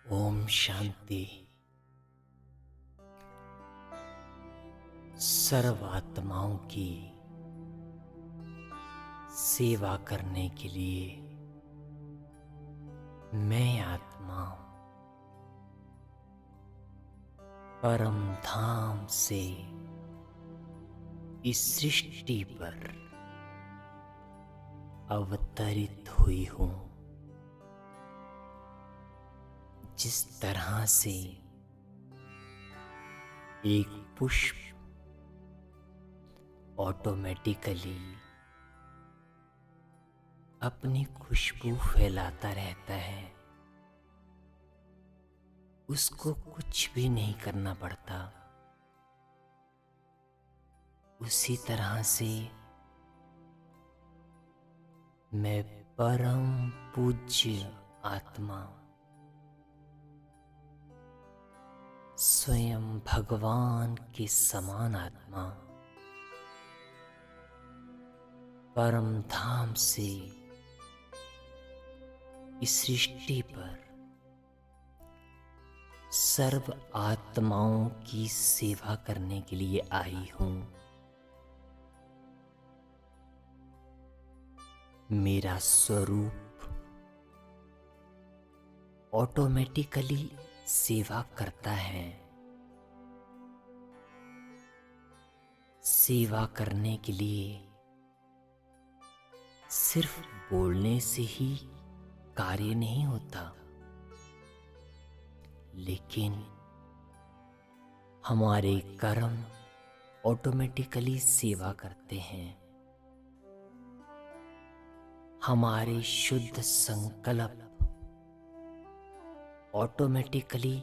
ओम शांति। सर्व आत्माओं की सेवा करने के लिए मैं आत्मा परम धाम से इस सृष्टि पर अवतरित हुई हूँ। जिस तरह से एक पुष्प ऑटोमेटिकली अपनी खुशबू फैलाता रहता है, उसको कुछ भी नहीं करना पड़ता, उसी तरह से मैं परम पूज्य आत्मा स्वयं भगवान के समान आत्मा परम धाम से इस सृष्टि पर सर्व आत्माओं की सेवा करने के लिए आई हूँ। मेरा स्वरूप ऑटोमेटिकली सेवा करता है। सेवा करने के लिए सिर्फ बोलने से ही कार्य नहीं होता, लेकिन हमारे कर्म ऑटोमेटिकली सेवा करते हैं। हमारे शुद्ध संकल्प ऑटोमेटिकली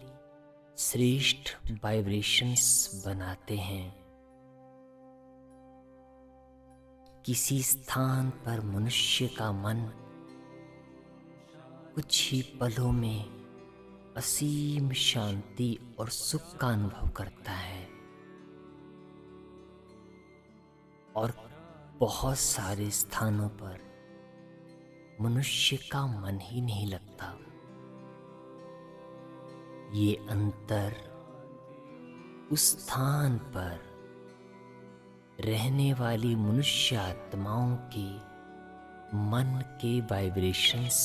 श्रेष्ठ वाइब्रेशंस बनाते हैं। किसी स्थान पर मनुष्य का मन कुछ ही पलों में असीम शांति और सुख का अनुभव करता है, और बहुत सारे स्थानों पर मनुष्य का मन ही नहीं लगता। ये अंतर उस स्थान पर रहने वाली मनुष्य आत्माओं के मन के वाइब्रेशंस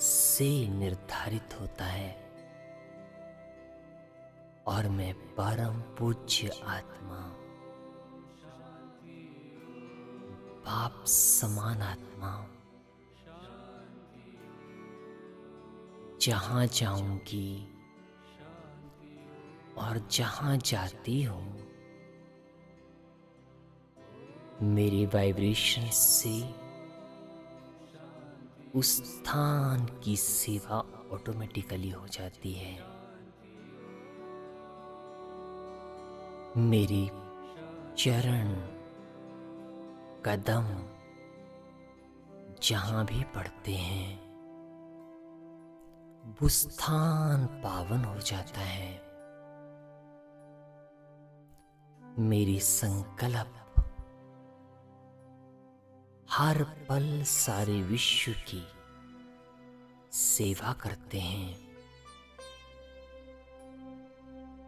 से निर्धारित होता है। और मैं परम पूज्य आत्मा, बाप समान आत्मा, जहां जाऊंगी और जहां जाती हूँ, मेरे वाइब्रेशन से उस स्थान की सेवा ऑटोमेटिकली हो जाती है। मेरे चरण कदम जहां भी पड़ते हैं, वो स्थान पावन हो जाता है। मेरी संकल्प हर पल सारे विश्व की सेवा करते हैं।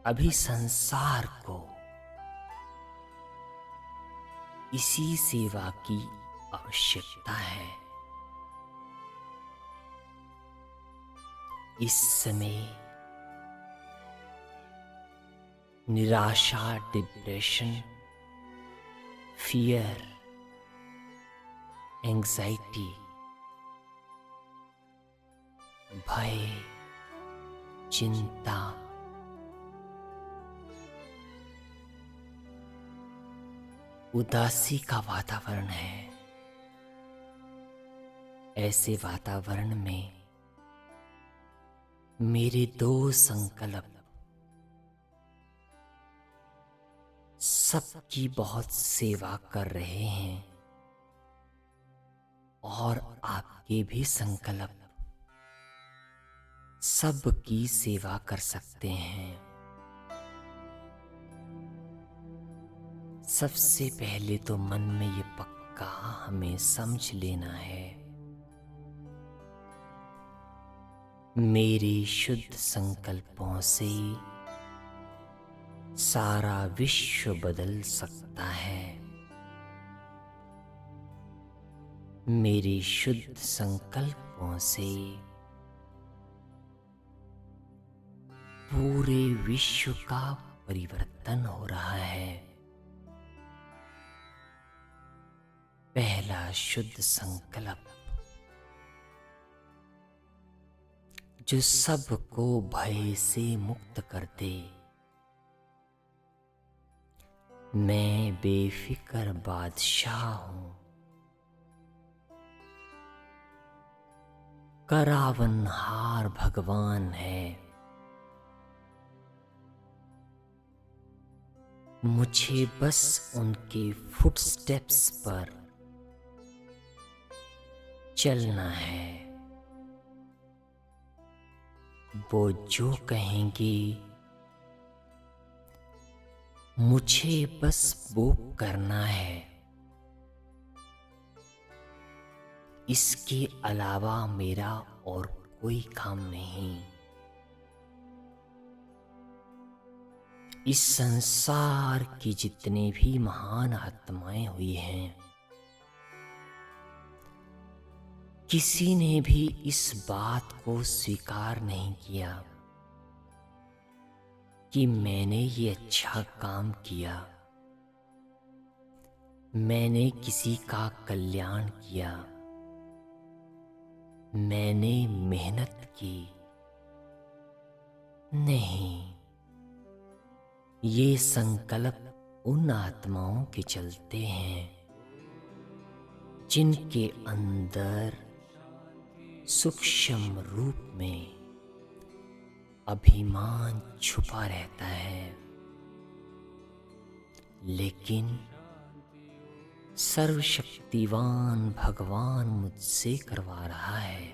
अभी संसार को इसी सेवा की आवश्यकता है। इस समय निराशा, डिप्रेशन, फियर, एंजाइटी, भय, चिंता, उदासी का वातावरण है। ऐसे वातावरण में मेरे दो संकल्प सबकी बहुत सेवा कर रहे हैं, और आपके भी संकल्प सबकी सेवा कर सकते हैं। सबसे पहले तो मन में ये पक्का हमें समझ लेना है, मेरे शुद्ध संकल्पों से सारा विश्व बदल सकता है। मेरे शुद्ध संकल्पों से पूरे विश्व का परिवर्तन हो रहा है। पहला शुद्ध संकल्प जो सबको भय से मुक्त कर दे। मैं बेफिक्र बादशाह हूं, करावनहार भगवान है। मुझे बस उनके फुटस्टेप्स पर चलना है। वो जो कहेंगे मुझे बस वो करना है। इसके अलावा मेरा और कोई काम नहीं। इस संसार की जितने भी महान आत्माएं हुई हैं, किसी ने भी इस बात को स्वीकार नहीं किया कि मैंने ये अच्छा काम किया, मैंने किसी का कल्याण किया, मैंने मेहनत की। नहीं, ये संकल्प उन आत्माओं के चलते हैं जिनके अंदर सूक्ष्म रूप में अभिमान छुपा रहता है, लेकिन सर्वशक्तिवान भगवान मुझसे करवा रहा है।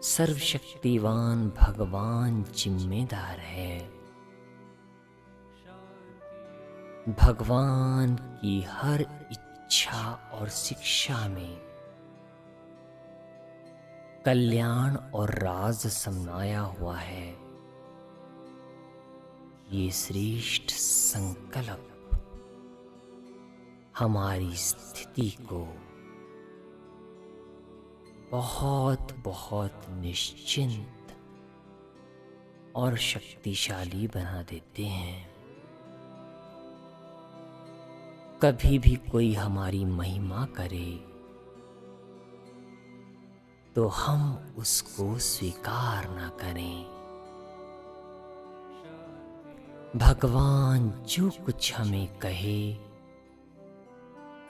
सर्वशक्तिवान भगवान जिम्मेदार है। भगवान की हर इच्छा और शिक्षा में कल्याण और राज समाया हुआ है। ये श्रेष्ठ संकल्प हमारी स्थिति को बहुत बहुत निश्चिंत और शक्तिशाली बना देते हैं। कभी भी कोई हमारी महिमा करे तो हम उसको स्वीकार ना करें। भगवान जो कुछ हमें कहे,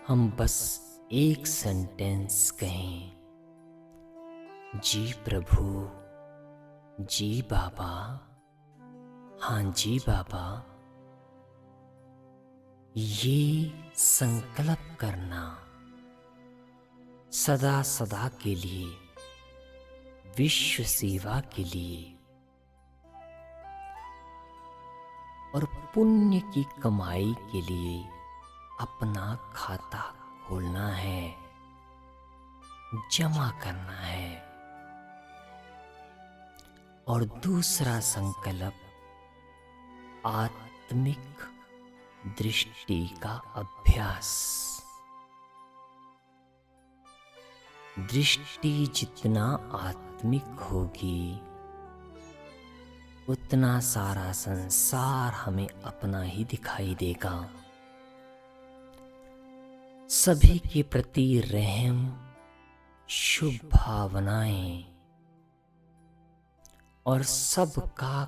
हम बस एक सेंटेंस कहें, जी प्रभु, जी बाबा, हाँ जी बाबा। ये संकल्प करना सदा सदा के लिए, विश्व सेवा के लिए और पुण्य की कमाई के लिए अपना खाता खोलना है, जमा करना है। और दूसरा संकल्प आत्मिक दृष्टि का अभ्यास। दृष्टि जितना आत्मिक होगी, उतना सारा संसार हमें अपना ही दिखाई देगा। सभी के प्रति रहम, शुभ भावनाएं और सबका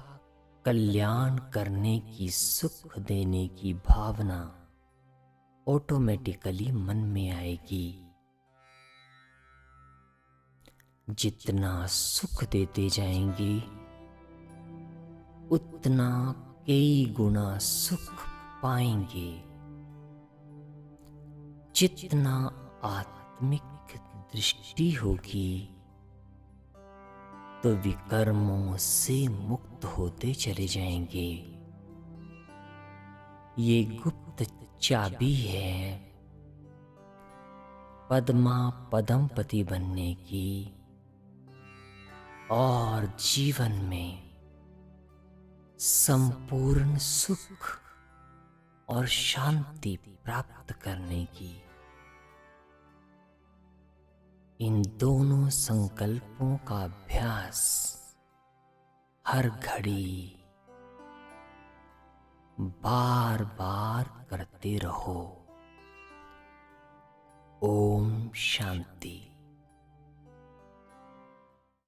कल्याण करने की, सुख देने की भावना ऑटोमेटिकली मन में आएगी। जितना सुख देते जाएंगे, उतना कई गुना सुख पाएंगे। जितना आत्मिक दृष्टि होगी, तो विकर्मों से मुक्त होते चले जाएंगे। ये गुप्त चाबी है पद्मा पदमपति बनने की, और जीवन में संपूर्ण सुख और शांति प्राप्त करने की इन दोनों संकल्पों का अभ्यास हर घड़ी बार बार करते रहो। ओम शांति।